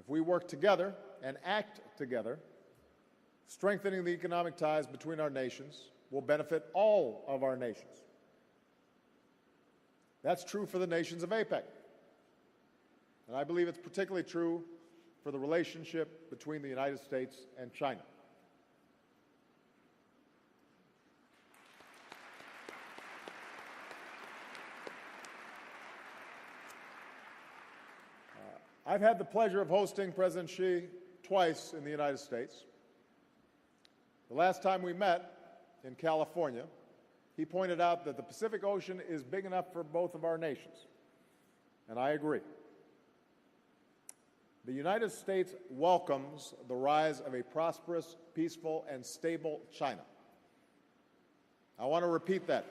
If we work together and act together, strengthening the economic ties between our nations will benefit all of our nations. That's true for the nations of APEC. And I believe it's particularly true for the relationship between the United States and China. I've had the pleasure of hosting President Xi twice in the United States. The last time we met in California, he pointed out that the Pacific Ocean is big enough for both of our nations, and I agree. The United States welcomes the rise of a prosperous, peaceful, and stable China. I want to repeat that.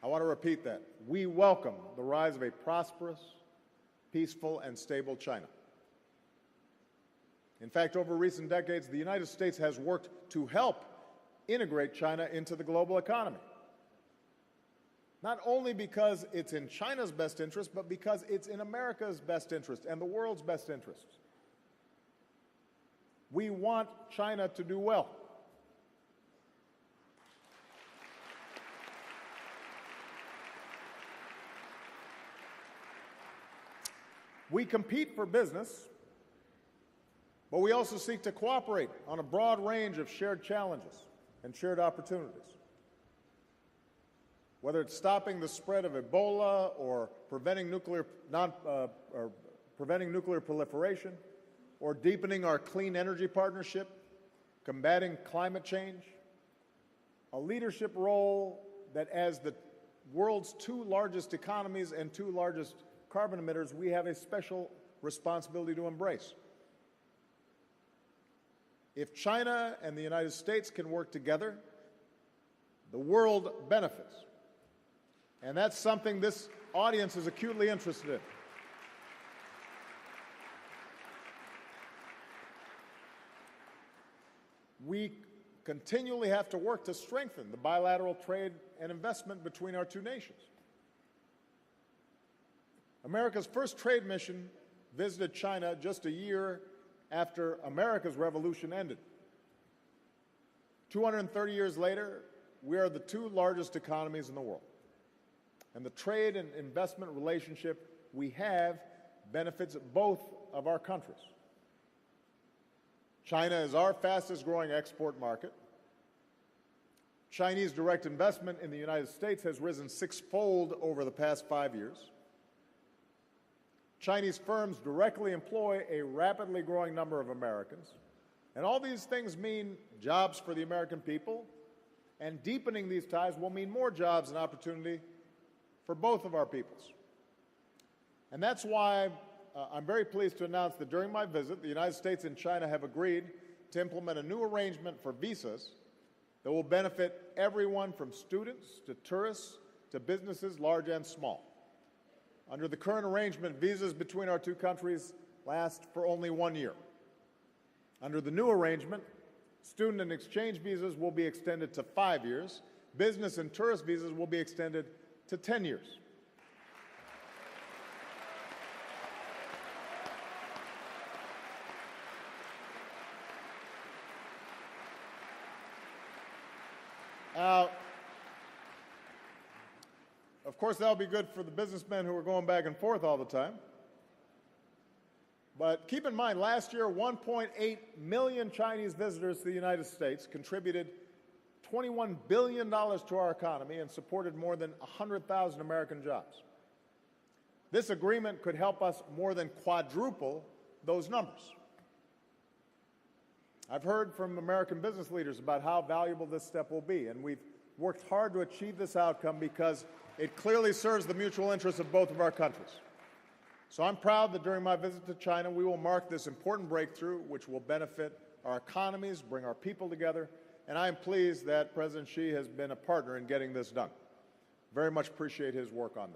I want to repeat that. We welcome the rise of a prosperous, peaceful, and stable China. In fact, over recent decades, the United States has worked to help integrate China into the global economy. Not only because it's in China's best interest, but because it's in America's best interest and the world's best interests. We want China to do well. We compete for business, but we also seek to cooperate on a broad range of shared challenges and shared opportunities. Whether it's stopping the spread of Ebola or preventing nuclear proliferation, or deepening our clean energy partnership, combating climate change, a leadership role that, as the world's two largest economies and two largest carbon emitters, we have a special responsibility to embrace. If China and the United States can work together, the world benefits. And that's something this audience is acutely interested in. We continually have to work to strengthen the bilateral trade and investment between our two nations. America's first trade mission visited China just a year after America's revolution ended. 230 years later, we are the two largest economies in the world. And the trade and investment relationship we have benefits both of our countries. China is our fastest growing export market. Chinese direct investment in the United States has risen six-fold over the past 5 years. Chinese firms directly employ a rapidly growing number of Americans. And all these things mean jobs for the American people, and deepening these ties will mean more jobs and opportunity for both of our peoples. And that's why I'm very pleased to announce that during my visit, the United States and China have agreed to implement a new arrangement for visas that will benefit everyone from students to tourists to businesses large and small. Under the current arrangement, visas between our two countries last for only 1 year. Under the new arrangement, student and exchange visas will be extended to 5 years. Business and tourist visas will be extended to 10 years. Of course, that'll be good for the businessmen who are going back and forth all the time. But keep in mind, last year, 1.8 million Chinese visitors to the United States contributed $21 billion to our economy and supported more than 100,000 American jobs. This agreement could help us more than quadruple those numbers. I've heard from American business leaders about how valuable this step will be, and we've worked hard to achieve this outcome because it clearly serves the mutual interests of both of our countries. So I'm proud that during my visit to China, we will mark this important breakthrough, which will benefit our economies, bring our people together, and I am pleased that President Xi has been a partner in getting this done. Very much appreciate his work on this.